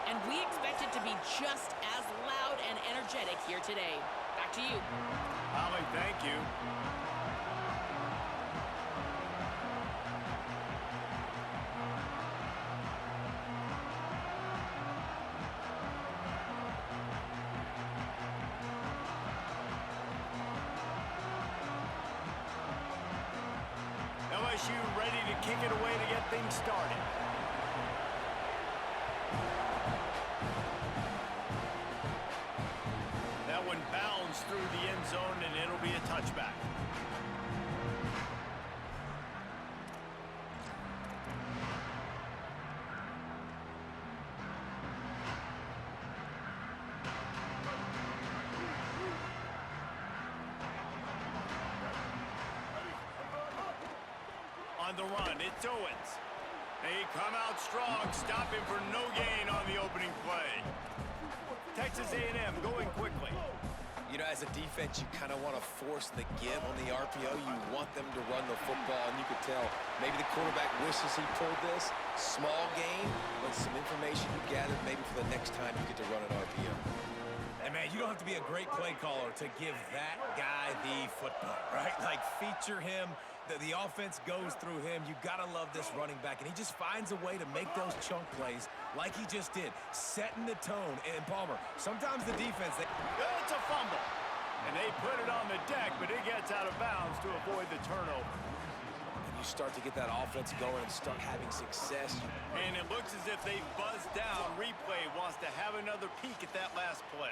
and we expect it to be just as loud and energetic here today. Back to you. Holly, thank you. LSU ready to kick it away to get things started. That one bounds through the end zone, and it'll be a touchback. On the run, it's Owens. They come out strong, stopping for no gain on the opening play. Texas A&M going quickly. You know, as a defense, you kind of want to force the give on the RPO. You want them to run the football, and you could tell maybe the quarterback wishes he pulled this. Small game, but some information you gathered maybe for the next time you get to run an RPO. And, man, you don't have to be a great play caller to give that guy the football, right? Like, feature him. The offense goes through him. You got to love this running back, and he just finds a way to make those chunk plays like he just did, setting the tone. And, Palmer, sometimes the defense... It's a fumble, and they put it on the deck, but it gets out of bounds to avoid the turnover. And you start to get that offense going and start having success. And it looks as if they've buzzed down. Replay wants to have another peek at that last play.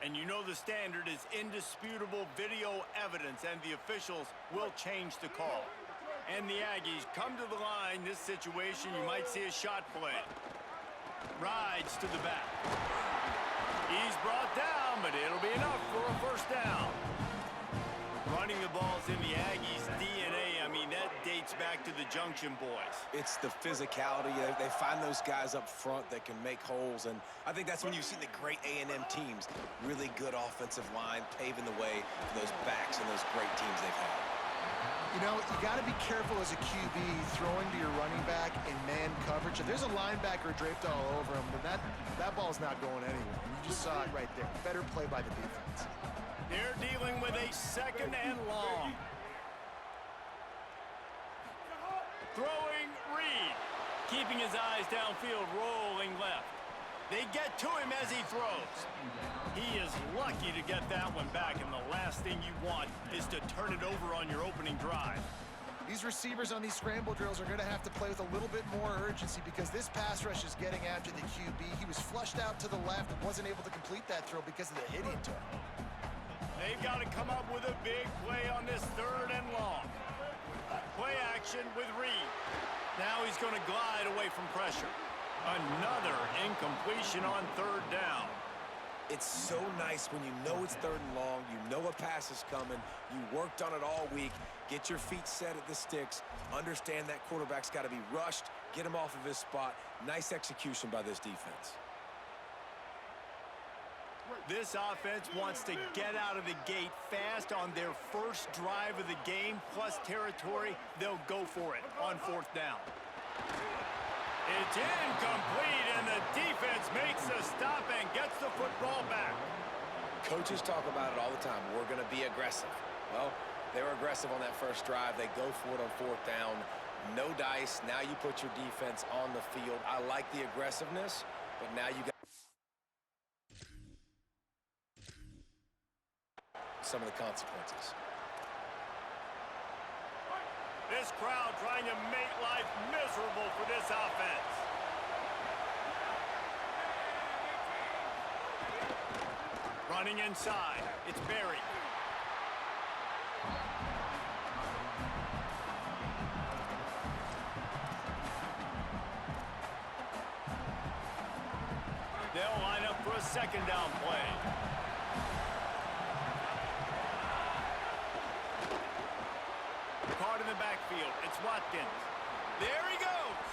And you know the standard is indisputable video evidence, and the officials will change the call. And the Aggies come to the line. This situation, you might see a shot play. Rides to the back. He's brought down, but it'll be enough for a first down. Running the ball's in the Aggies' DNA. I mean, that dates back to the Junction Boys. It's the physicality. They find those guys up front that can make holes, and I think that's when you see the great A&M teams. Really good offensive line paving the way for those backs and those great teams they've had. You know, you got to be careful as a QB throwing to your running back in man coverage. If there's a linebacker draped all over him, then that ball's not going anywhere. You just saw it right there. Better play by the defense. They're dealing with a second and long. Throwing Reed. Keeping his eyes downfield, rolling left. They get to him as he throws. He is lucky to get that one back, and the last thing you want is to turn it over on your opening drive. These receivers on these scramble drills are going to have to play with a little bit more urgency because this pass rush is getting after the QB. He was flushed out to the left and wasn't able to complete that throw because of the hit he took. They've got to come up with a big play on this third and long. Play action with Reed. Now he's going to glide away from pressure. Another incompletion on third down. It's so nice when you know it's third and long, you know a pass is coming, you worked on it all week, get your feet set at the sticks, understand that quarterback's got to be rushed, get him off of his spot. Nice execution by this defense. This offense wants to get out of the gate fast on their first drive of the game, plus territory. They'll go for it on fourth down. It's incomplete, and the defense makes a stop and gets the football back. Coaches talk about it all the time. We're going to be aggressive. Well, they were aggressive on that first drive. They go for it on fourth down. No dice. Now you put your defense on the field. I like the aggressiveness, but now you got some of the consequences. This crowd trying to make life miserable for this offense. Running inside, it's Berry. They'll line up for a second down play. Caught in the backfield. It's Watkins. There he goes.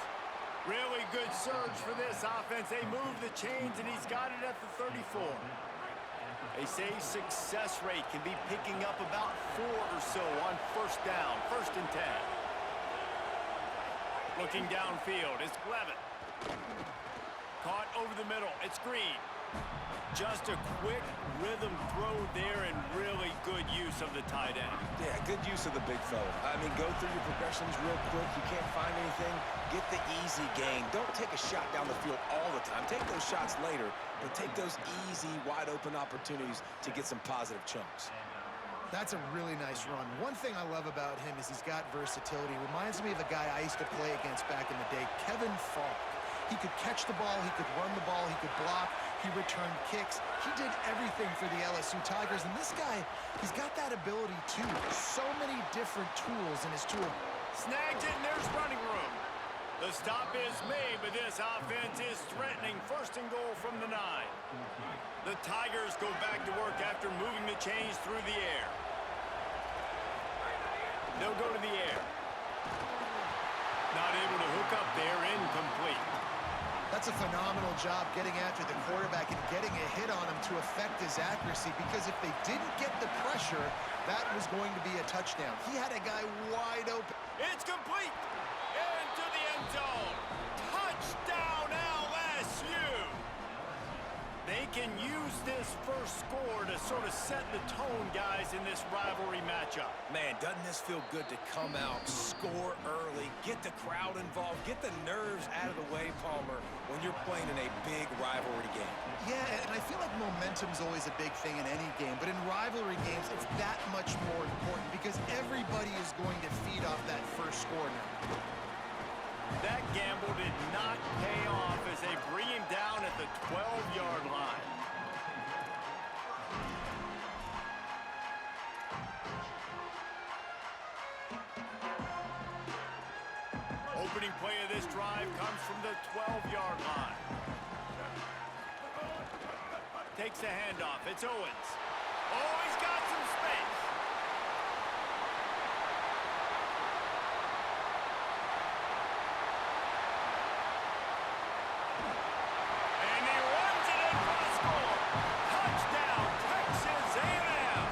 Really good surge for this offense. They move the chains, and he's got it at the 34. They say success rate can be picking up about 4 or so on first down, 1st and 10. Looking downfield, it's Levitt. Caught over the middle, it's Green. Just a quick rhythm throw there and really good use of the tight end. Yeah, good use of the big fella. I mean, go through your progressions real quick. You can't find anything, get the easy gain. Don't take a shot down the field all the time. Take those shots later, but take those easy, wide-open opportunities to get some positive chunks. That's a really nice run. One thing I love about him is he's got versatility. Reminds me of a guy I used to play against back in the day, Kevin Falk. He could catch the ball, he could run the ball, he could block, he returned kicks. He did everything for the LSU Tigers, and this guy, he's got that ability too. So many different tools in his tool. Snagged it, and there's running room. The stop is made, but this offense is threatening 1st and goal from the 9. The Tigers go back to work after moving the chains through the air. They'll go to the air. Not able to hook up there, incomplete. That's a phenomenal job getting after the quarterback and getting a hit on him to affect his accuracy, because if they didn't get the pressure, that was going to be a touchdown. He had a guy wide open. It's complete. Into the end zone. Touchdown, LSU. They can use this first score to sort of set the tone, guys, in this rivalry matchup. Man, doesn't this feel good to come out, score early, get the crowd involved, get the nerves out of the way, Palmer, when you're playing in a big rivalry game. Yeah, and I feel like momentum's always a big thing in any game, but in rivalry games, it's that much more important because everybody is going to feed off that first score now. That gamble did not pay off as they bring him down at the 12-yard line. Opening play of this drive comes from the 12-yard line. Takes the handoff. It's Owens. Oh, he's got some space. And he runs it in for the score. Touchdown, Texas A&M.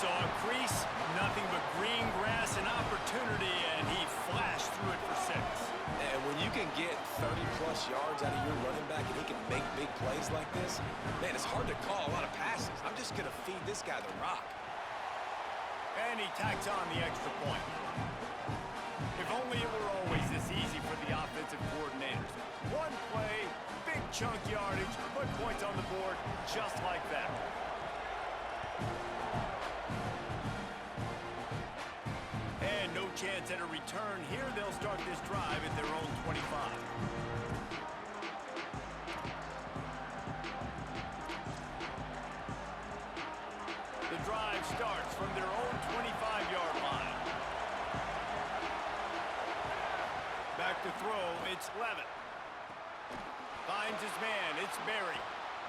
Saw a crease, nothing but green grass and opportunity, and he flashed through it for 6. And when you can get 30-plus yards out of your running back and he can make big plays like this, man, it's hard to call a lot of passes. I'm just going to feed this guy the rock. And he tacks on the extra point. If only it were always this easy for the offensive coordinators. One play, big chunk yardage, put points on the board just like that. And no chance at a return here. They'll start this drive at their own 25. The drive starts from their own 25-yard line. Back to throw, it's Levitt. Finds his man, it's Berry.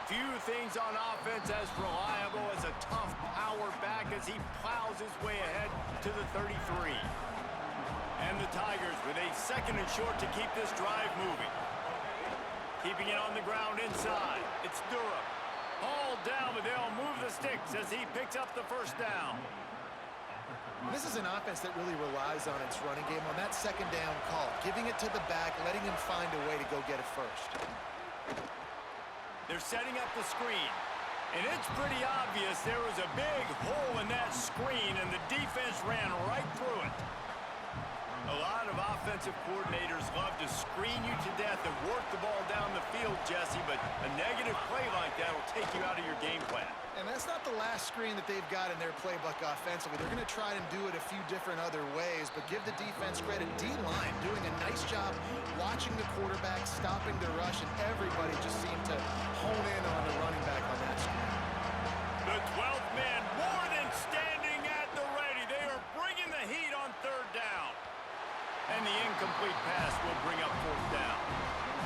Few things on offense as reliable as a tough power back as he plows his way ahead to the 33. And the Tigers with a 2nd and short to keep this drive moving. Keeping it on the ground inside, it's Durham. Hauled down, but they'll move the sticks as he picks up the 1st down. This is an offense that really relies on its running game on that 2nd down call, giving it to the back, letting him find a way to go get it first. They're setting up the screen, and it's pretty obvious there was a big hole in that screen, and the defense ran right through it. A lot of offensive coordinators love to screen you to death and work the ball down the field, Jesse, but a negative play like that will take you out of your game plan. And that's not the last screen that they've got in their playbook offensively. They're going to try and do it a few different other ways, but give the defense credit. D-line doing a nice job watching the quarterback, stopping the rush, and everybody just seemed to hone in on the running back on that screen. The 12th man more than standing at the ready. They are bringing the heat on 3rd down. And the incomplete pass will bring up 4th down.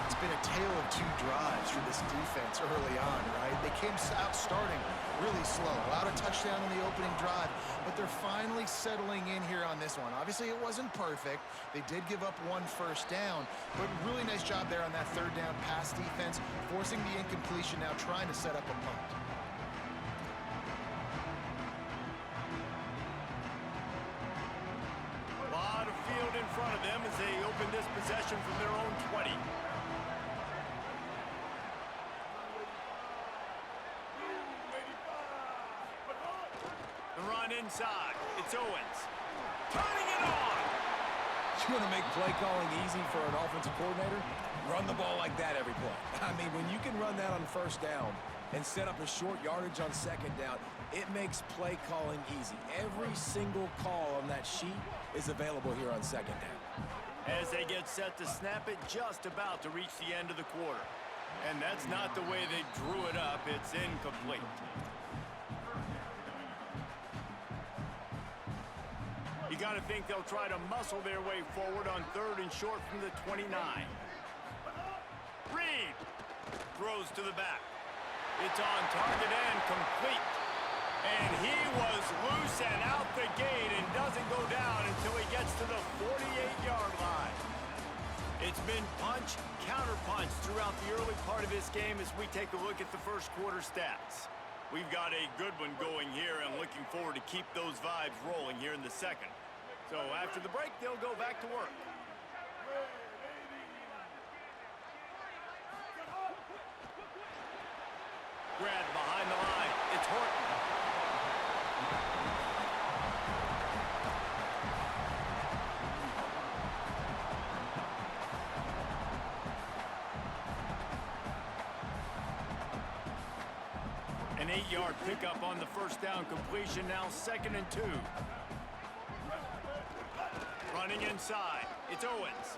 It's been a tale of 2 drives for this defense early on, right? They came out starting really slow. Allowed a touchdown in the opening drive, but they're finally settling in here on this one. Obviously, it wasn't perfect. They did give up 1 first down, but really nice job there on that 3rd down pass defense, forcing the incompletion, now trying to set up a punt. A lot of field in front of them as they open this possession from their own 20. The run inside. It's Owens. Turning it on. You want to make play calling easy for an offensive coordinator? Run the ball like that every play. I mean, when you can run that on 1st down and set up a short yardage on 2nd down, it makes play calling easy. Every single call on that sheet is available here on 2nd down. As they get set to snap it, just about to reach the end of the quarter. And that's not the way they drew it up. It's incomplete. You got to think they'll try to muscle their way forward on 3rd and short from the 29. Reed throws to the back. It's on target and complete. And he was loose and out the gate and doesn't go down until he gets to the 48-yard line. It's been punch, counter-punch throughout the early part of this game as we take a look at the first quarter stats. We've got a good one going here and looking forward to keep those vibes rolling here in the second. So after the break, they'll go back to work. Grab behind the line. It's Horton. An 8-yard pickup on the 1st down completion, now 2nd and 2. Running inside, it's Owens.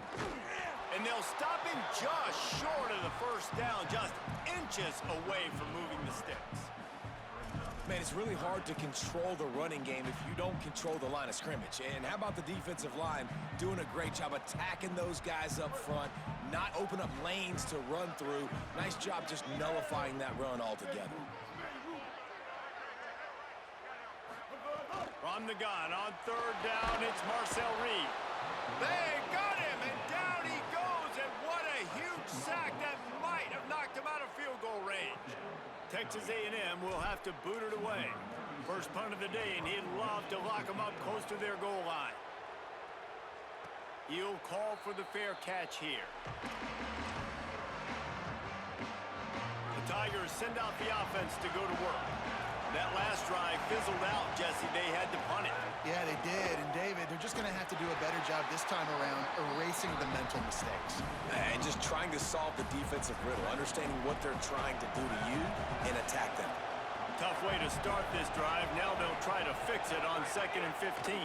And they'll stop him just short of the 1st down, just inches away from moving the sticks. Man, it's really hard to control the running game if you don't control the line of scrimmage. And how about the defensive line doing a great job attacking those guys up front, not open up lanes to run through. Nice job just nullifying that run altogether. From the gun on 3rd down, it's Marcel Reed. They got him, and down he goes, and what a huge sack that might have knocked him out of field goal range. Texas A&M will have to boot it away. First punt of the day, and he'd love to lock them up close to their goal line. He'll call for the fair catch here. The Tigers send out the offense to go to work. That last drive fizzled out, Jesse. They had to punt it. Yeah, they did. And, David, they're just going to have to do a better job this time around erasing the mental mistakes. And just trying to solve the defensive riddle, understanding what they're trying to do to you and attack them. Tough way to start this drive. Now they'll try to fix it on 2nd and 15.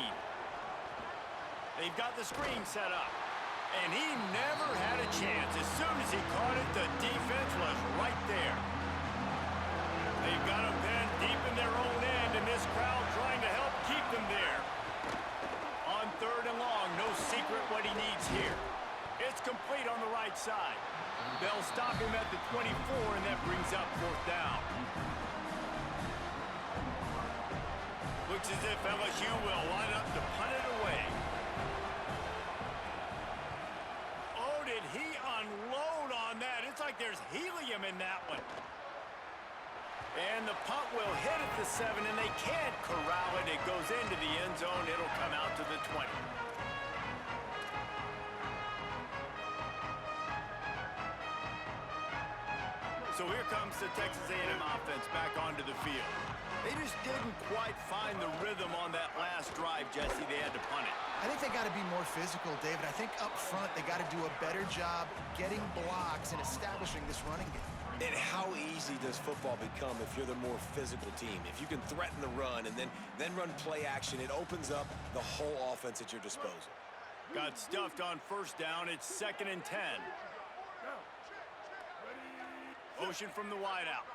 They've got the screen set up. And he never had a chance. As soon as he caught it, the defense was right there. They've got him pinned deep in their own end, and this crowd trying to help keep them there. On 3rd and long, no secret what he needs here. It's complete on the right side. They'll stop him at the 24, and that brings up 4th down. Looks as if LSU will line up to punt it away. Oh, did he unload on that? It's like there's helium in that one. And the punt will hit at the 7, and they can't corral it. It goes into the end zone. It'll come out to the 20. So here comes the Texas A&M offense back onto the field. They just didn't quite find the rhythm on that last drive, Jesse. They had to punt it. I think they got to be more physical, David. I think up front they got to do a better job getting blocks and establishing this running game. And how easy does football become if you're the more physical team? If you can threaten the run and then run play action, it opens up the whole offense at your disposal. Got stuffed on 1st down. It's 2nd and 10. Motion from the wideout.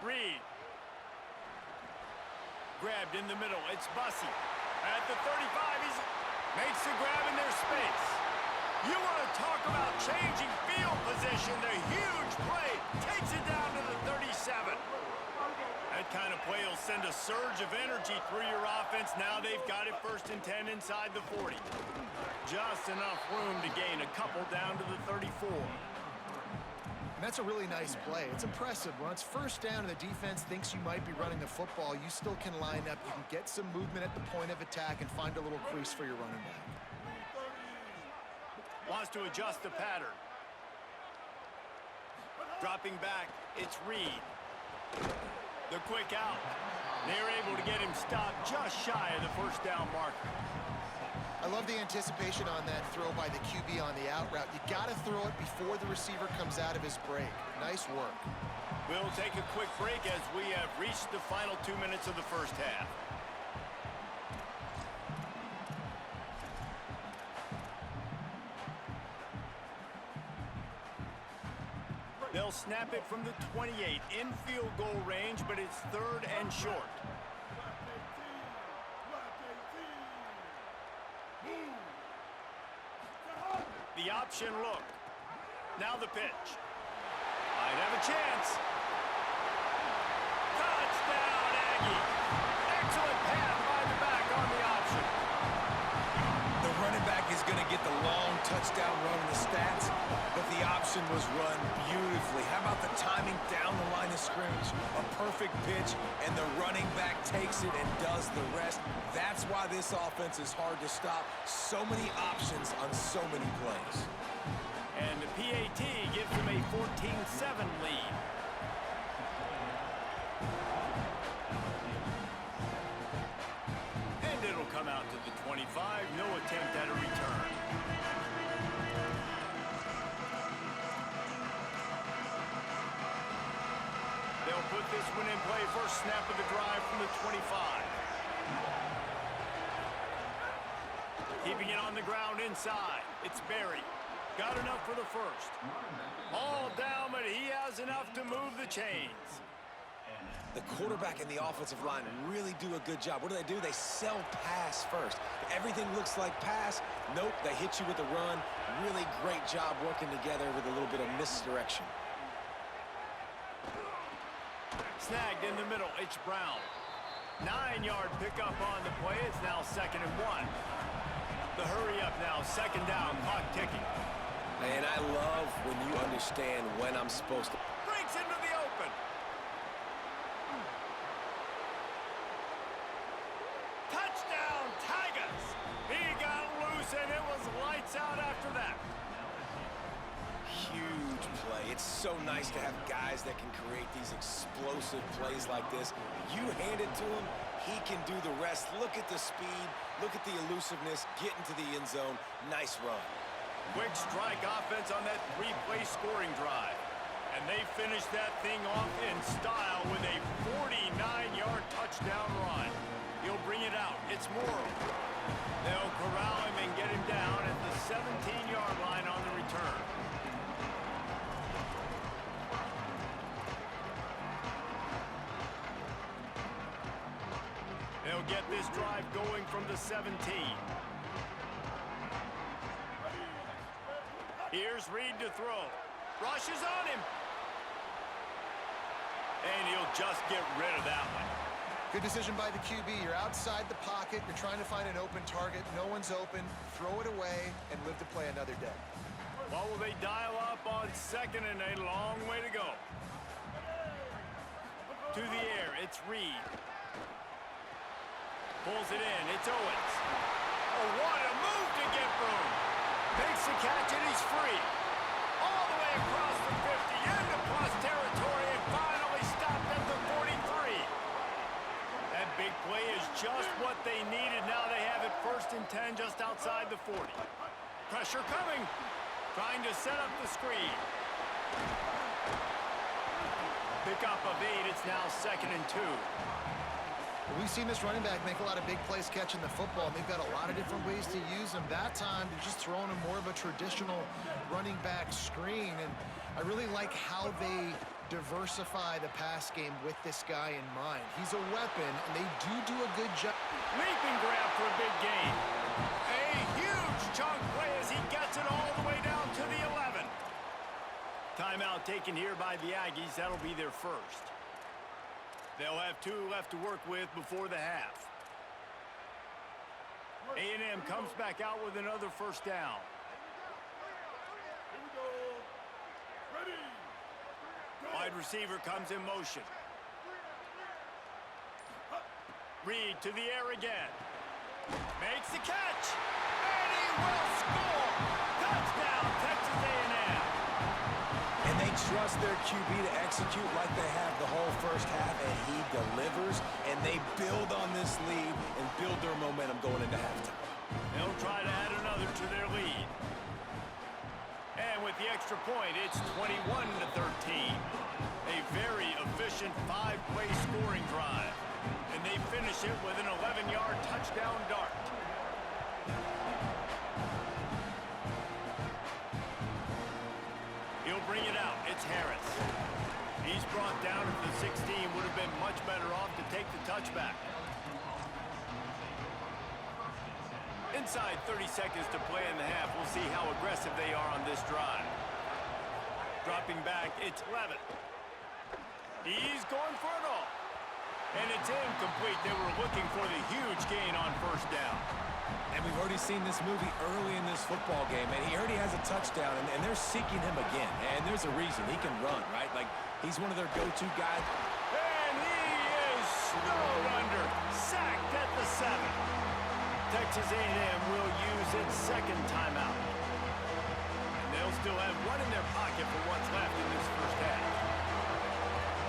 Reed. Grabbed in the middle. It's Bussey. At the 35, he makes the grab in their space. You want to talk about changing field position. The huge play takes it down send a surge of energy through your offense. Now they've got it 1st and 10 inside the 40. Just enough room to gain a couple down to the 34. And that's a really nice play. It's impressive. When it's 1st down and the defense thinks you might be running the football, you still can line up. You can get some movement at the point of attack and find a little crease for your running back. Wants to adjust the pattern. Dropping back, it's Reed. The quick out. They're able to get him stopped just shy of the 1st down marker. I love the anticipation on that throw by the QB on the out route. You got to throw it before the receiver comes out of his break. Nice work. We'll take a quick break as we have reached the final 2 minutes of the 1st half. They'll snap it from the 28 in field goal range, but it's 3rd and short. The option look. Now the pitch. Might have a chance. Touchdown, Aggie. Excellent pass by the back on the option. The running back is going to get the long touchdown run in the stats, but the option was run beautifully. How about the timing down the line of scrimmage? A perfect pitch, and the running back takes it and does the rest. That's why this offense is hard to stop. So many options on so many plays. And the PAT gives them a 14-7 lead. And it'll come out to the 25. No attempt at a return. They'll put this one in play. 1st snap of the drive from the 25. Keeping it on the ground inside. It's Berry. Got enough for the 1st. All down, but he has enough to move the chains. The quarterback and the offensive line really do a good job. What do? They sell pass first. Everything looks like pass. Nope, they hit you with a run. Really great job working together with a little bit of misdirection. Snagged in the middle, it's Brown. 9-yard pickup on the play. It's now 2nd and 1. The hurry up now, 2nd down, clock ticking. And I love when you understand when I'm supposed to. Breaks into the open. Touchdown, Tigers. He got loose, and it was lights out after that. Huge play. It's so nice to have guys that can create these explosive plays like this. You hand it to him, he can do the rest. Look at the speed. Look at the elusiveness. Get into the end zone. Nice run. Quick strike offense on that 3-play scoring drive. And they finished that thing off in style with a 49-yard touchdown run. He'll bring it out. It's Morrow. They'll corral him and get him down at the 17-yard line on the return. They'll get this drive going from the 17. Here's Reed to throw. Rush is on him. And he'll just get rid of that one. Good decision by the QB. You're outside the pocket. You're trying to find an open target. No one's open. Throw it away and live to play another day. What will they dial up on 2nd and a long way to go? To the air, it's Reed. Pulls it in, it's Owens. Oh, what a move to get room. Makes the catch and he's free. All the way across the 50, into plus territory, and finally stopped at the 43. That big play is just what they needed. Now they have it 1st and 10 just outside the 40. Pressure coming. Trying to set up the screen. Pickup of 8, it's now 2nd and 2. We've seen this running back make a lot of big plays catching the football, and they've got a lot of different ways to use him. That time, they're just throwing him more of a traditional running back screen, and I really like how they diversify the pass game with this guy in mind. He's a weapon, and they do a good job. Leaping grab for a big gain. A huge chunk play as he gets it all the way down to the 11. Timeout taken here by the Aggies. That'll be their 1st. They'll have 2 left to work with before the half. A&M comes back out with another first down. Wide receiver comes in motion. Reed to the air again. Makes the catch. And he will score. Touchdown, Texas A&M. And they trust their QB to execute like they have the whole first half, and he delivers, and they build on this lead and build their momentum going into halftime. They'll try to add another to their lead. And with the extra point, it's 21-13. A very efficient 5-play scoring drive. And they finish it with an 11-yard touchdown dart. He'll bring it out. It's Harris. He's brought down at the 16. Would have been much better off to take the touchback. Inside 30 seconds to play in the half. We'll see how aggressive they are on this drive. Dropping back, it's Levitt. He's going for it all. And it's incomplete. They were looking for the huge gain on first down. And we've already seen this movie early in this football game, and he already has a touchdown, and they're seeking him again. And there's a reason. He can run, right? Like, he's one of their go-to guys. And he is snowed under. Sacked at the 7. Texas A&M will use its second timeout. And they'll still have one in their pocket for what's left in this first half.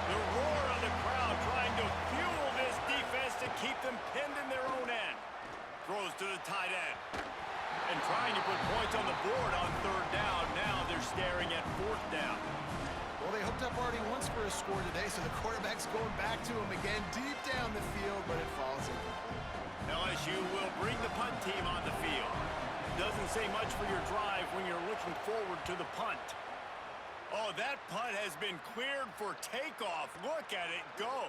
The roar of the crowd trying to fuel this defense to keep them pinned in their own end. Throws to the tight end. And trying to put points on the board on third down. Now they're staring at fourth down. Well, they hooked up already once for a score today, so the quarterback's going back to him again deep down the field, but it falls incomplete. LSU will bring the punt team on the field. Doesn't say much for your drive when you're looking forward to the punt. Oh, that punt has been cleared for takeoff. Look at it go.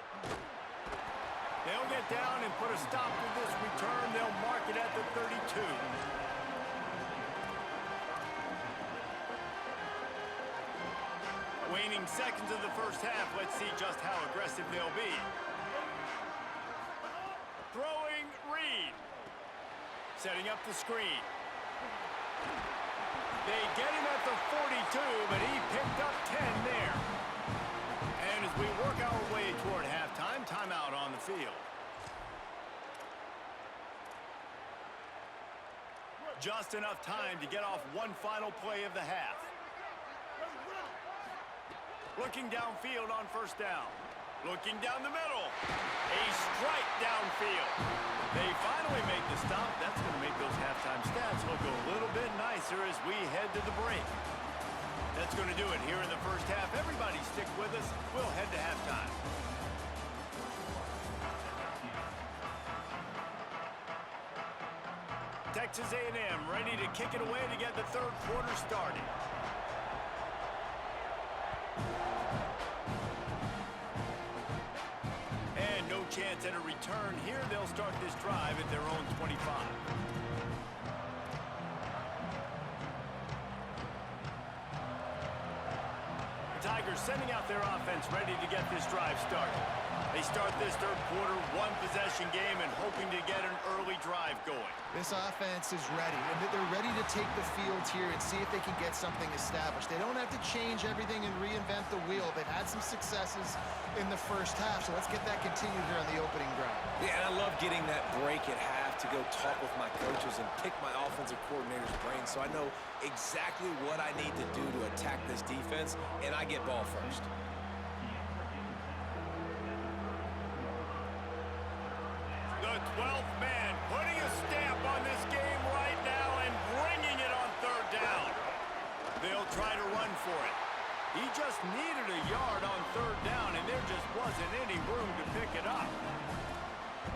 They'll get down and put a stop to this return. They'll mark it at the 32. Waning seconds of the first half. Let's see just how aggressive they'll be. Throwing Reed. Setting up the screen. They get him at the 42, but he picked up 10 there. And as we work our way toward halftime, timeout on the field. Just enough time to get off one final play of the half. Looking downfield on first down. Looking down the middle. A strike downfield. They finally make the stop. That's going to make those halftime stats look a little bit nicer as we head to the break. That's going to do it here in the first half. Everybody stick with us. We'll head to halftime. Texas A&M ready to kick it away to get the third quarter started. And no chance at a return here. They'll start this drive at their own 25. The Tigers sending out their offense ready to get this drive started. They start this third quarter one-possession game and hoping to get an early drive going. This offense is ready, and they're ready to take the field here and see if they can get something established. They don't have to change everything and reinvent the wheel. They've had some successes in the first half, so let's get that continued here on the opening drive. Yeah, and I love getting that break at half to go talk with my coaches and pick my offensive coordinator's brain so I know exactly what I need to do to attack this defense, and I get ball first. The 12th man putting a stamp on this game right now and bringing it on third down. They'll try to run for it. He just needed a yard on third down, and there just wasn't any room to pick it up.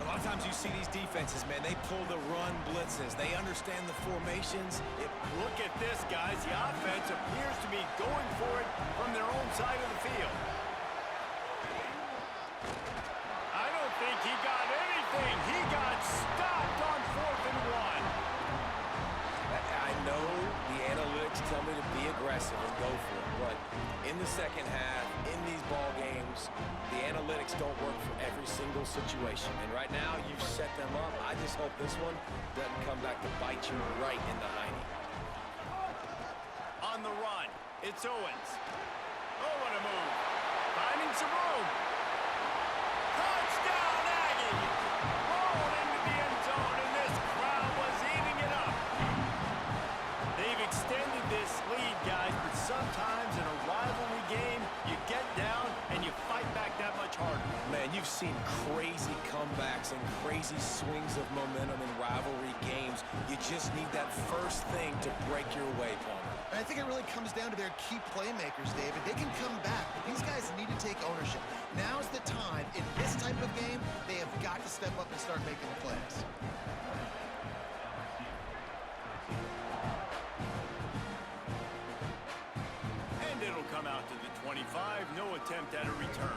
A lot of times you see these defenses, man, they pull the run blitzes. They understand the formations. Look at this, guys. The offense appears to be going for it from their own side of the field. I don't think he got anything. He got stopped on 4th and 1. I know the analytics tell me to be aggressive and go for it, but in the second half, in these ball games, the analytics quarterbacks don't work for every single situation. And right now, you've set them up. I just hope this one doesn't come back to bite you right in the hiney. On the run, it's Owens. Oh, what a move. Finding some room. Touchdown, Aggie! Rolled into the end zone, and this crowd was eating it up. They've extended this lead, guys, but sometimes in a rivalry game, you get down and you fight back that much harder. Man, you've seen crazy comebacks and crazy swings of momentum in rivalry games. You just need that first thing to break your way, Palmer. And I think it really comes down to their key playmakers, David. They can come back, but these guys need to take ownership. Now's the time. In this type of game, they have got to step up and start making the plays. And it'll come out to the 25. No attempt at a return.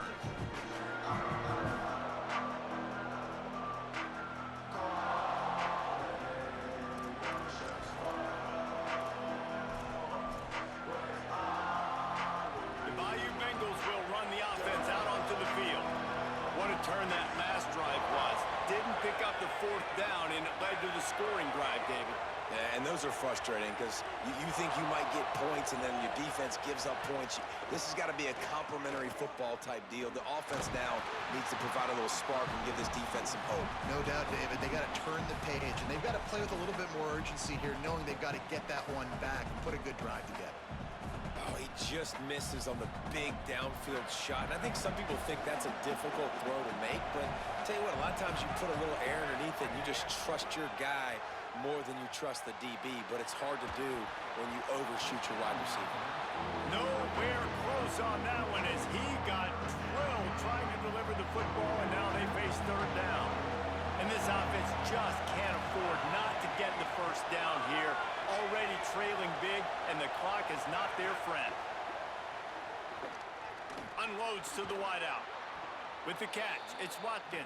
Turn that last drive was. Didn't pick up the fourth down, and it led to the scoring drive, David. Yeah, and those are frustrating because you think you might get points and then your defense gives up points. This has got to be a complementary football type deal. The offense now needs to provide a little spark and give this defense some hope. No doubt, David. They got to turn the page, and they've got to play with a little bit more urgency here, knowing they've got to get that one back and put a good drive together. Oh, he just misses on the big downfield shot. And I think some people think that's a difficult throw to make, but I'll tell you what, a lot of times you put a little air underneath it and you just trust your guy more than you trust the DB, but it's hard to do when you overshoot your wide receiver. Nowhere close on that one as he got drilled trying to deliver the football, and now they face third down. And this offense just can't afford not to get the first down here. Already trailing big, and the clock is not their friend. Unloads to the wideout. With the catch, it's Watkins.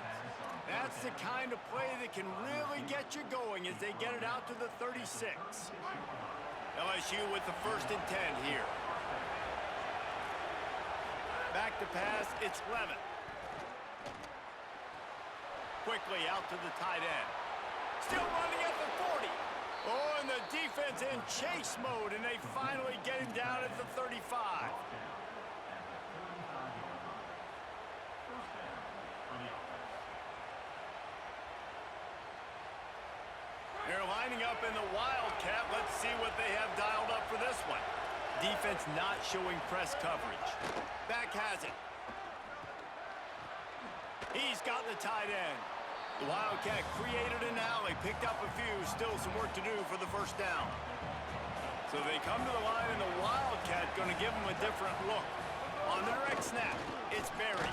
That's the kind of play that can really get you going as they get it out to the 36. LSU with the 1st and 10 here. Back to pass, it's Levin. Quickly out to the tight end. Still running at the 40. Oh, and the defense in chase mode, and they finally get him down at the 35. They're lining up in the Wildcat. Let's see what they have dialed up for this one. Defense not showing press coverage. Back has it. He's got the tight end. The Wildcat created an alley, picked up a few, still some work to do for the first down. So they come to the line, and the Wildcat going to give them a different look. On the direct snap, it's Berry.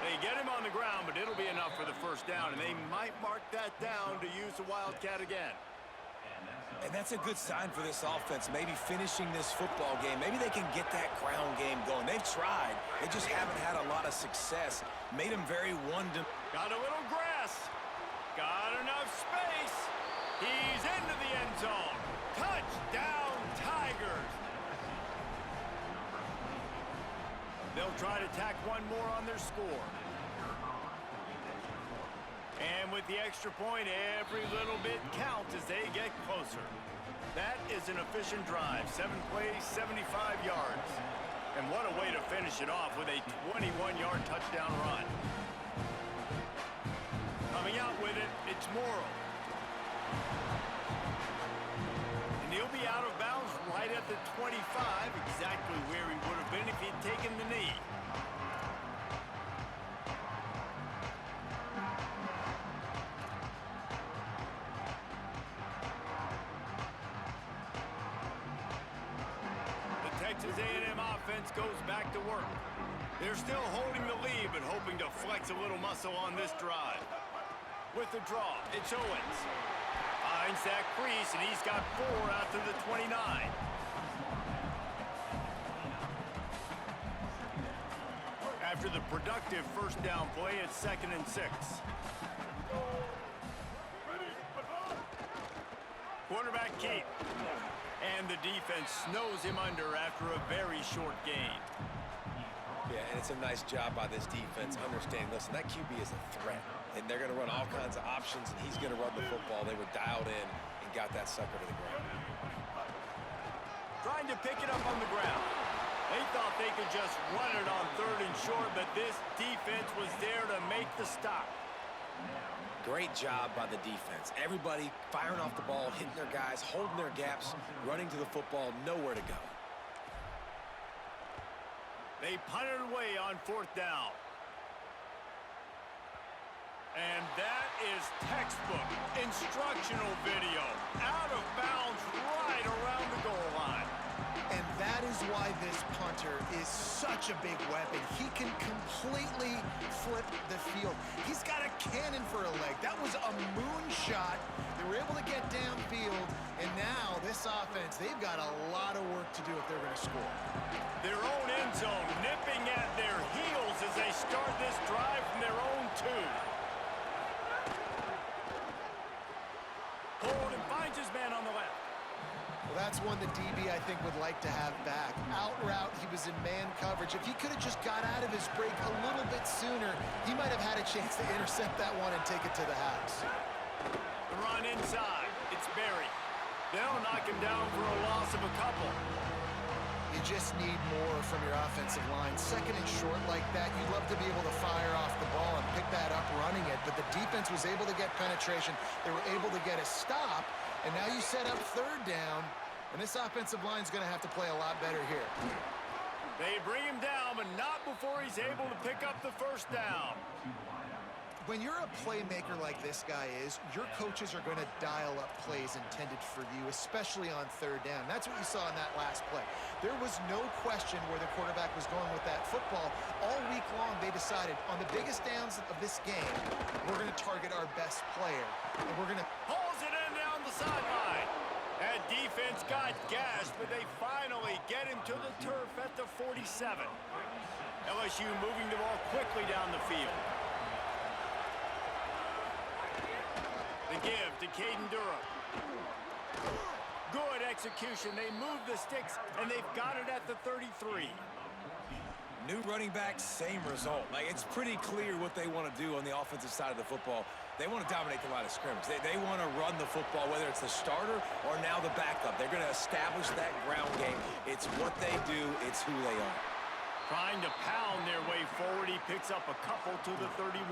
They get him on the ground, but it'll be enough for the first down, and they might mark that down to use the Wildcat again. And that's a good sign for this offense, maybe finishing this football game. Maybe they can get that ground game going. They've tried. They just haven't had a lot of success. Made them very one-dimensional. Got a little grass. Got enough space. He's into the end zone. Touchdown, Tigers. They'll try to tack one more on their score. And with the extra point, every little bit counts as they get closer. That is an efficient drive. 7 plays, 75 yards. And what a way to finish it off with a 21-yard touchdown run. Coming out with it, it's Morrow. And he'll be out of bounds right at the 25, exactly where he would have been if he'd taken the knee. Texas A&M offense goes back to work. They're still holding the lead, but hoping to flex a little muscle on this drive. With the draw, it's Owens. Finds that crease, and he's got 4 out to the 29. After the productive first down play, it's 2nd and 6. Quarterback keep. And the defense snows him under after a very short gain. Yeah, and it's a nice job by this defense understanding, listen, that QB is a threat, and they're going to run all kinds of options, and he's going to run the football. They were dialed in and got that sucker to the ground. Trying to pick it up on the ground. They thought they could just run it on 3rd and short, but this defense was there to make the stop. Great job by the defense. Everybody firing off the ball, hitting their guys, holding their gaps, running to the football, nowhere to go. They punted away on 4th down. And that is textbook instructional video. Out of bounds right around the goal line. And that is why this punter is such a big weapon. He can completely flip the field. He's got a cannon for a leg. That was a moonshot. They were able to get downfield, and now this offense, they've got a lot of work to do if they're going to score. Their own end zone nipping at their heels as they start this drive from their own 2. Hold and finds his man on the left. Well, that's one the DB, I think, would like to have back. Out route, he was in man coverage. If he could have just got out of his break a little bit sooner, he might have had a chance to intercept that one and take it to the house. The run inside. It's Berry. They'll knock him down for a loss of a couple. You just need more from your offensive line. 2nd and short like that, you'd love to be able to fire off the ball and pick that up running it, but the defense was able to get penetration. They were able to get a stop, and now you set up 3rd down, and this offensive line's going to have to play a lot better here. They bring him down, but not before he's able to pick up the 1st down. When you're a playmaker like this guy is, your coaches are going to dial up plays intended for you, especially on 3rd down. That's what you saw in that last play. There was no question where the quarterback was going with that football. All week long, they decided on the biggest downs of this game, we're going to target our best player, and we're going to... Pulls it in down the sideline. That defense got gashed, but they finally get him to the turf at the 47. LSU moving the ball quickly down the field. The give to Caden Durham. Good execution. They move the sticks, and they've got it at the 33. New running back, same result. Like, it's pretty clear what they want to do on the offensive side of the football. They want to dominate the line of scrimmage. They want to run the football, whether it's the starter or now the backup. They're going to establish that ground game. It's what they do. It's who they are. Trying to pound their way forward. He picks up a couple to the 31.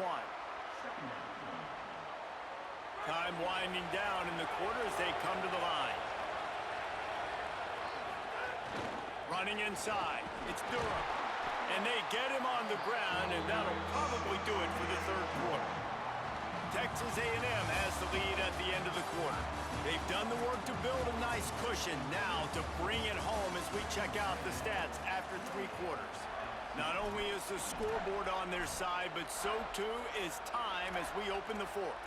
Time winding down in the quarter as they come to the line. Running inside. It's Durham. And they get him on the ground, and that'll probably do it for the 3rd quarter. Texas A&M has the lead at the end of the quarter. They've done the work to build a nice cushion. Now to bring it home as we check out the stats after 3 quarters. Not only is the scoreboard on their side, but so too is time as we open the 4th.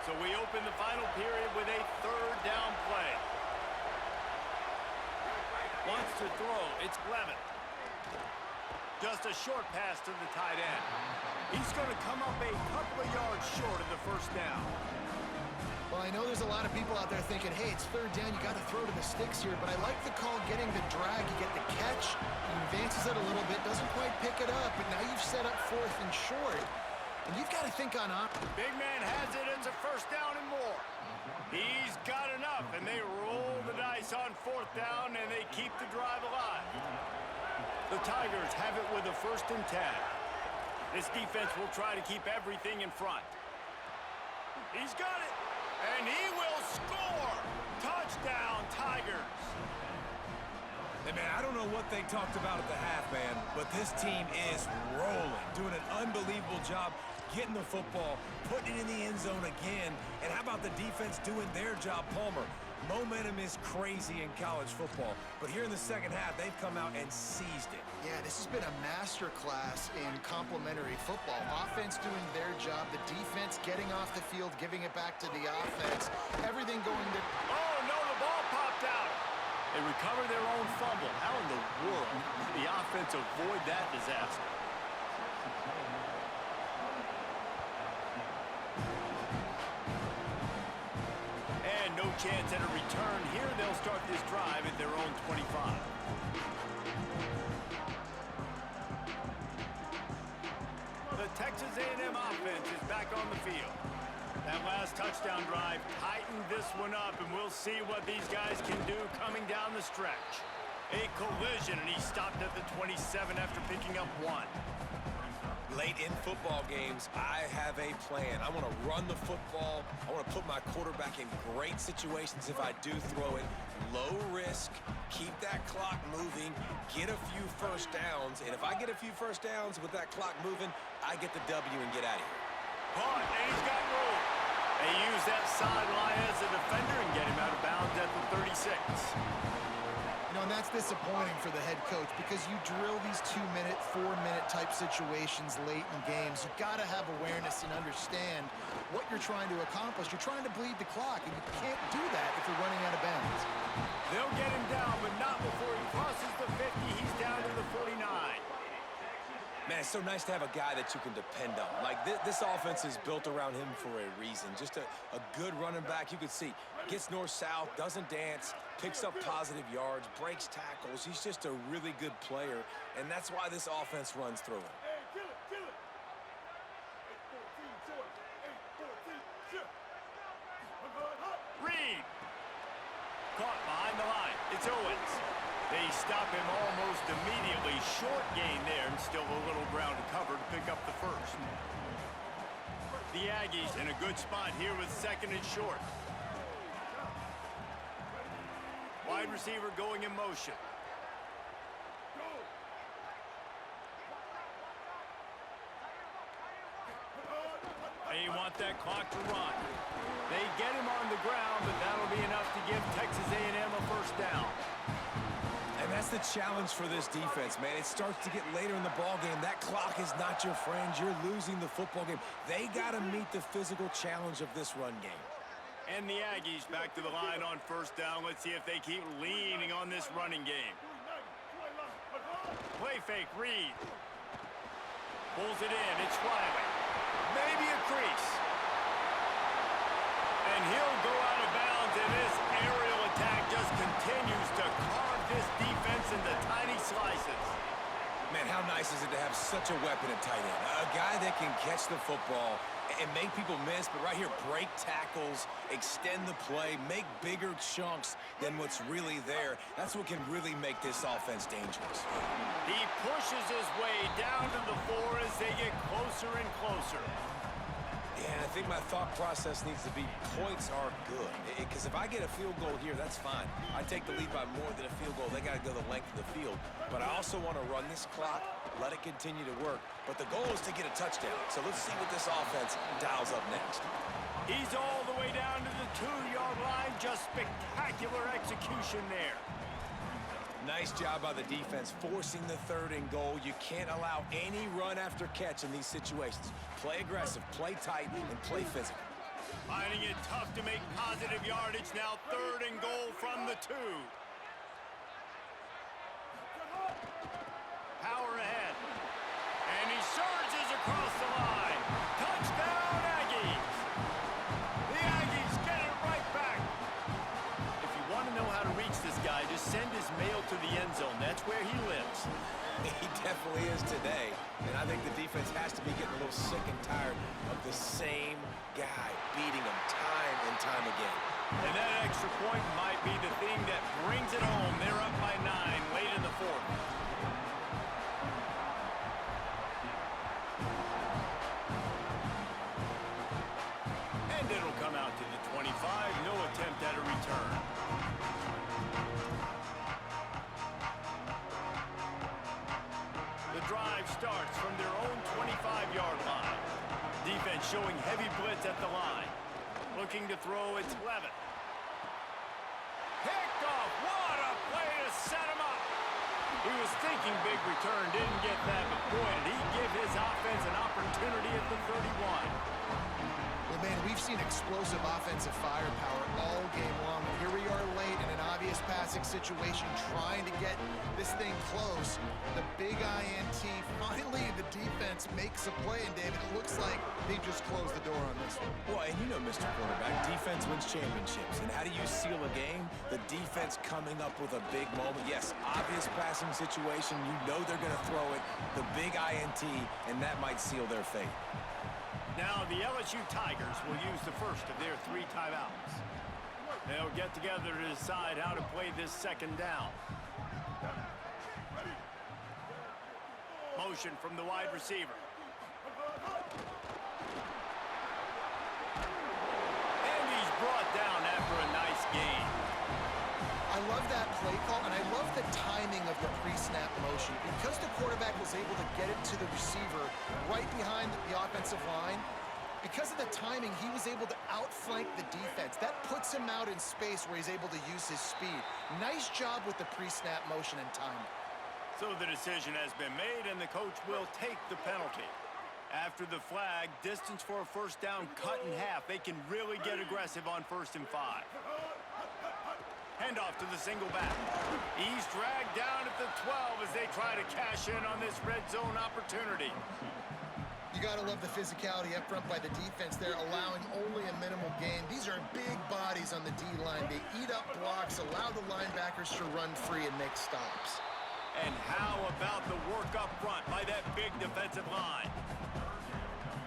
So we open the final period with a 3rd down play. Wants to throw. It's Levin. Just a short pass to the tight end. He's going to come up a couple of yards short of the 1st down. Well, I know there's a lot of people out there thinking, hey, it's 3rd down, you got to throw to the sticks here, but I like the call getting the drag. You get the catch, he advances it a little bit, doesn't quite pick it up, but now you've set up 4th and short. And you've got to think on up. Big man has it. It's a 1st down and more. He's got enough, and they roll the dice on 4th down, and they keep the drive alive. The Tigers have it with a 1st and 10. This defense will try to keep everything in front. He's got it, and he will score. Touchdown, Tigers. Hey, man, I don't know what they talked about at the half, man, but this team is rolling, doing an unbelievable job getting the football, putting it in the end zone again, and how about the defense doing their job, Palmer? Momentum is crazy in college football, but here in the 2nd half, they've come out and seized it. Yeah, this has been a master class in complementary football. Offense doing their job, the defense getting off the field, giving it back to the offense, everything going to... Oh, no, the ball popped out. They recover their own fumble. How in the world did the offense avoid that disaster? And no chance at a return. Here they'll start this drive at their own 25. The Texas A&M offense is back on the field. That last touchdown drive tightened this one up, and we'll see what these guys can do coming down the stretch. A collision, and he stopped at the 27 after picking up 1. Late in football games, I have a plan. I want to run the football. I want to put my quarterback in great situations if I do throw it. Low risk, keep that clock moving, get a few first downs. And if I get a few first downs with that clock moving, I get the W and get out of here. Caught, and he's got room. They use that sideline as a defender and get him out of bounds at the 36. You know, and that's disappointing for the head coach because you drill these 2-minute, 4-minute type situations late in games. You've got to have awareness and understand what you're trying to accomplish. You're trying to bleed the clock, and you can't do that if you're running out of bounds. They'll get him down, but not before he crosses the 50. He's down to the 49. Man, it's so nice to have a guy that you can depend on. Like, this offense is built around him for a reason. Just a good running back. You can see, gets north-south, doesn't dance, picks up positive yards, breaks tackles. He's just a really good player, and that's why this offense runs through him. Reed. Caught behind the line. It's Owens. They stop him almost immediately. Short gain there, and still a little ground to cover to pick up the first. The Aggies in a good spot here with second and short. Wide receiver going in motion. They want that clock to run. They get him on the ground, but that'll be enough to give Texas A&M a first down. And that's the challenge for this defense, man. It starts to get later in the ball game. That clock is not your friend. You're losing the football game. They got to meet the physical challenge of this run game. And the Aggies back to the line on first down. Let's see if they keep leaning on this running game. Play fake, Reed. Pulls it in. It's Riley. Maybe a crease. And he'll go out of bounds, and this aerial attack just continues to carve this defense into tiny slices. Man, how nice is it to have such a weapon at tight end? A guy that can catch the football and make people miss, but right here, break tackles, extend the play, make bigger chunks than what's really there. That's what can really make this offense dangerous. He pushes his way down to the 4 as they get closer and closer. Yeah, I think my thought process needs to be points are good. Because if I get a field goal here, that's fine. I take the lead by more than a field goal. They got to go the length of the field. But I also want to run this clock, let it continue to work. But the goal is to get a touchdown. So let's see what this offense dials up next. He's all the way down to the 2-yard line. Just spectacular execution there. Nice job by the defense, forcing the 3rd and goal. You can't allow any run after catch in these situations. Play aggressive, play tight, and play physical. Finding it tough to make positive yardage now. 3rd and goal from the 2. Power ahead. And he surges across the line. Touchdown, Aggies. The Aggies get it right back. If you want to know how to reach this guy, just send his mail to the end zone. That's where he lives. He definitely is today. And I think the defense has to be getting a little sick and tired of the same guy beating them time and time again. And that extra point might be the thing that brings it home. They're up by 9 late in the 4th. And it'll come out to the 25. No attempt at a return. The drive starts from their own 25-yard line. Defense showing heavy blitz at the line. Looking to throw, it's Levitt. Picked off. What a play to set him up. He was thinking big return, didn't get that, but boy, did he give his offense an opportunity at the 31. Well, man, we've seen explosive offensive firepower all game long. And here we are late in an obvious passing situation, trying to get this this thing close. The big INT, finally the defense makes a play, and David, it looks like they just closed the door on this one. Well, and you know, Mr. Quarterback, defense wins championships. And how do you seal a game? The defense coming up with a big moment. Yes, obvious passing situation. You know they're going to throw it. The big INT, and that might seal their fate. Now the LSU Tigers will use the first of their 3 timeouts. They'll get together to decide how to play this second down. Motion from the wide receiver. And he's brought down after a nice gain. I love that play call, and I love the timing of the pre-snap motion. Because the quarterback was able to get it to the receiver right behind the offensive line, because of the timing, he was able to outflank the defense. That puts him out in space where he's able to use his speed. Nice job with the pre-snap motion and timing. So the decision has been made, and the coach will take the penalty. After the flag, distance for a first down cut in half. They can really get aggressive on 1st and 5. Handoff to the single back. He's dragged down at the 12 as they try to cash in on this red zone opportunity. You got to love the physicality up front by the defense there, allowing only a minimal gain. These are big bodies on the D-line. They eat up blocks, allow the linebackers to run free and make stops. And how about the work up front by that big defensive line?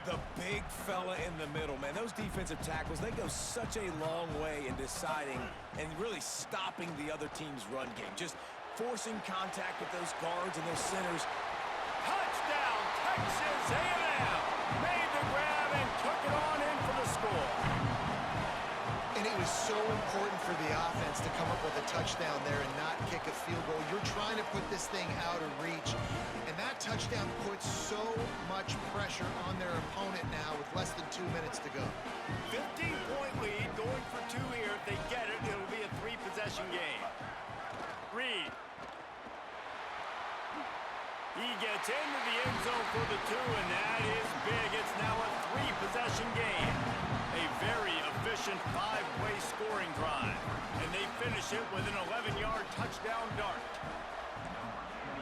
The big fella in the middle, man. Those defensive tackles, they go such a long way in deciding and really stopping the other team's run game. Just forcing contact with those guards and those centers. Touchdown, Texas A&M! Made the grab and took it on in for the score. And it was so important for the offense to come up with a touchdown there and not kick a field goal. You're trying to put this thing out of reach, and that touchdown puts so much pressure on their opponent now with less than 2 minutes to go. 15-point lead, going for 2 here. If they get it, it'll be a 3-possession game. Reed. He gets into the end zone for the 2, and that is big. It's now a 3-possession game. A very efficient 5-play scoring drive. And they finish it with an 11-yard touchdown dart.